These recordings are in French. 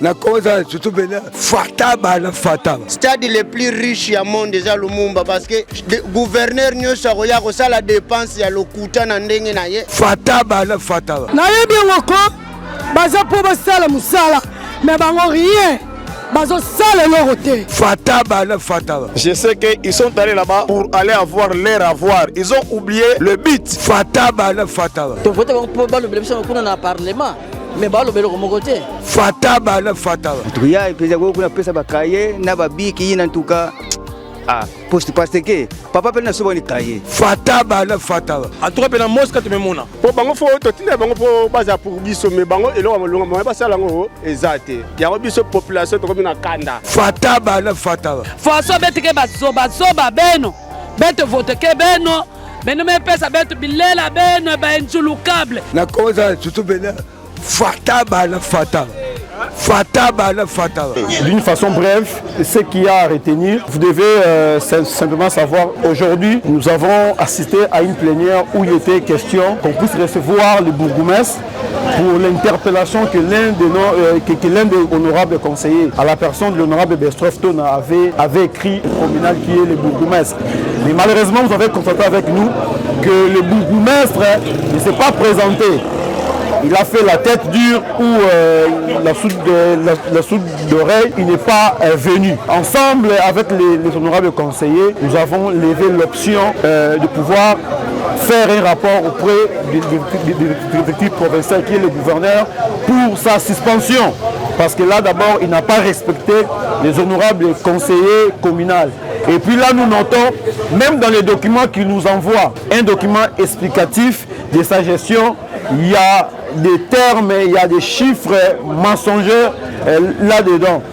Na cause surtout bena fataba la fataba. Stade le plus riche ya monde déjà Lumumba parce que gouverneur nyoso akoya kosala dépense ya lokuta na ndenge na ye. Fataba la fataba. Na yebi ngoko baza po basala musala mais bango rien. Bazo sale leur côté. Fataba la fataba. Je sais qu'ils sont allés là-bas pour aller avoir leur avoir. Ils ont oublié le but. Fataba la fataba. Tu votes pour le blessé au Parlement. Mais bah le belo comme côté. Fataba la fataba. Tuya ipeza kwa kuna pesa bakaye na babiki na ntuka poste parce que papa pena soba ni kaye. Fataba la fataba. En tout cas pena mosca tu memona. Po bango fo to tine bango po baza pour biso me bango elo malonga mo ba sala ngo ezate. Ya ko biso population to komina kanda. Fataba la fataba. Faso betike basoba beno. Bete vote ke beno. Beno me pesa bete bilela beno ba inchulukable. Na cause surtout bena fataba la fataba. Fataba la fataba. D'une façon brève, ce qu'il y a à retenir, vous devez simplement savoir, aujourd'hui, nous avons assisté à une plénière où il était question qu'on puisse recevoir le bourgmestre pour l'interpellation que l'un des honorables conseillers, à la personne de l'honorable Bestroff Tona, avait écrit au communal qui est le bourgmestre. Mais malheureusement, vous avez constaté avec nous que le bourgmestre ne s'est pas présenté. Il a fait la tête dure ou la soude d'oreille, il n'est pas venu. Ensemble avec les honorables conseillers, nous avons levé l'option de pouvoir faire un rapport auprès du exécutif provincial qui est le gouverneur pour sa suspension. Parce que là d'abord, il n'a pas respecté les honorables conseillers communaux. Et puis là, nous notons, même dans les documents qu'il nous envoie, un document explicatif de sa gestion, il y a des termes, il y a des chiffres mensongers là-dedans.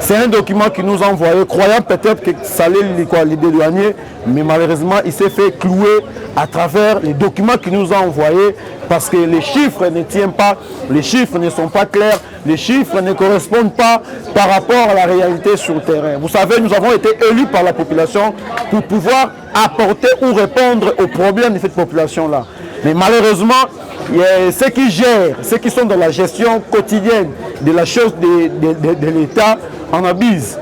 C'est un document qui nous a envoyé, croyant peut-être que ça allait les dédouaner, mais malheureusement, il s'est fait clouer à travers les documents qu'il nous a envoyés parce que les chiffres ne tiennent pas, les chiffres ne sont pas clairs, les chiffres ne correspondent pas par rapport à la réalité sur le terrain. Vous savez, nous avons été élus par la population pour pouvoir apporter ou répondre aux problèmes de cette population-là. Mais malheureusement, ceux qui gèrent, ceux qui sont dans la gestion quotidienne de la chose de l'État en abusent.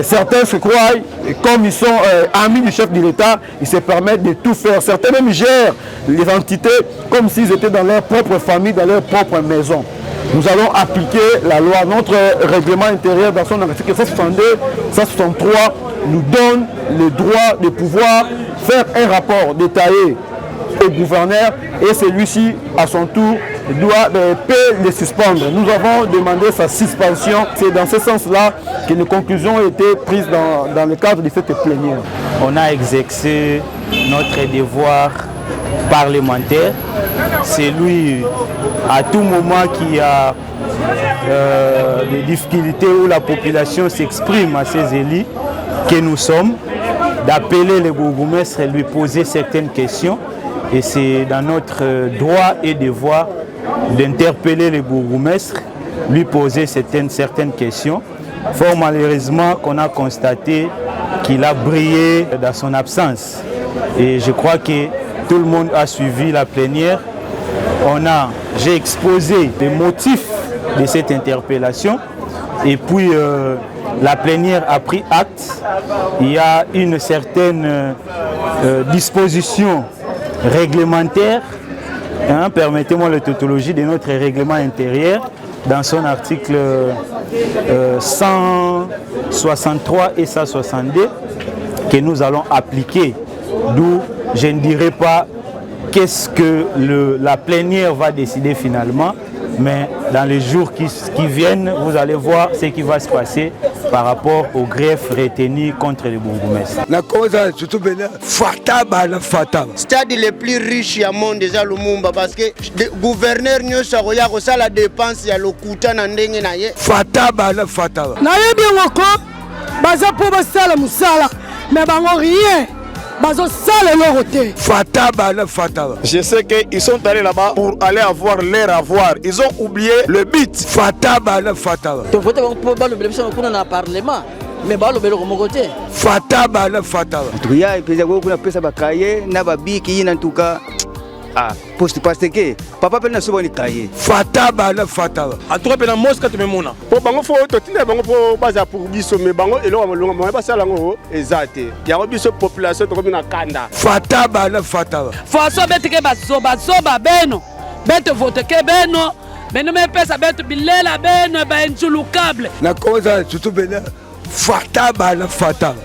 Certains se croient, comme ils sont amis du chef de l'État, ils se permettent de tout faire. Certains même gèrent les entités comme s'ils étaient dans leur propre famille, dans leur propre maison. Nous allons appliquer la loi. Notre règlement intérieur dans son article 162, 163 nous donne le droit de pouvoir faire un rapport détaillé au gouverneur et celui-ci, à son tour, peut le suspendre. Nous avons demandé sa suspension. C'est dans ce sens-là que les conclusions ont été prises dans le cadre de cette plénière. On a exercé notre devoir parlementaire. C'est lui, à tout moment, qui a des difficultés où la population s'exprime à ses élus, que nous sommes, d'appeler le bourgmestre et lui poser certaines questions. Et c'est dans notre droit et devoir d'interpeller le bourgmestre, lui poser certaines questions. Fort malheureusement qu'on a constaté qu'il a brillé dans son absence. Et je crois que tout le monde a suivi la plénière. J'ai exposé les motifs de cette interpellation et puis la plénière a pris acte. Il y a une certaine disposition réglementaire, permettez-moi la tautologie de notre règlement intérieur dans son article 163 et 162 que nous allons appliquer, d'où je ne dirai pas qu'est-ce que la plénière va décider finalement, mais dans les jours qui viennent, vous allez voir ce qui va se passer par rapport au greffe retenu contre le bourgmestre. La cause surtout bena fataba la fataba. Stade le plus riche ya monde déjà Lumumba parce que gouverneur nyoso akoya kosala dépense ya lokuta na ndenge na ye. Fataba la fataba. Na yebi ngoko baza po basala musala mais bango rien. Bazo sale leur côté. Fataba la fataba. Je sais qu'ils sont allés là-bas pour aller avoir leur avoir. Ils ont oublié le but. Fataba la fataba. Tu votes pour le blessé au Parlement. Mais bah le belo comme côté. Fataba la fataba. Tuya ipeza kwa kuna pesa bakaye na babiki na ntuka poste parce que papa pe na soba ni kaye fata bana fata en tout cas pena mosika tumemona po bango fo totinda bango po baza pour biso me bango eloko malonga mo basala ngo eza te yango biso population tokomi na kanda fata bana fata faso betike bazoba beno bete vote ke beno beno mepesa betu bilela beno bainjulukable na koza tutu bena fata bana fata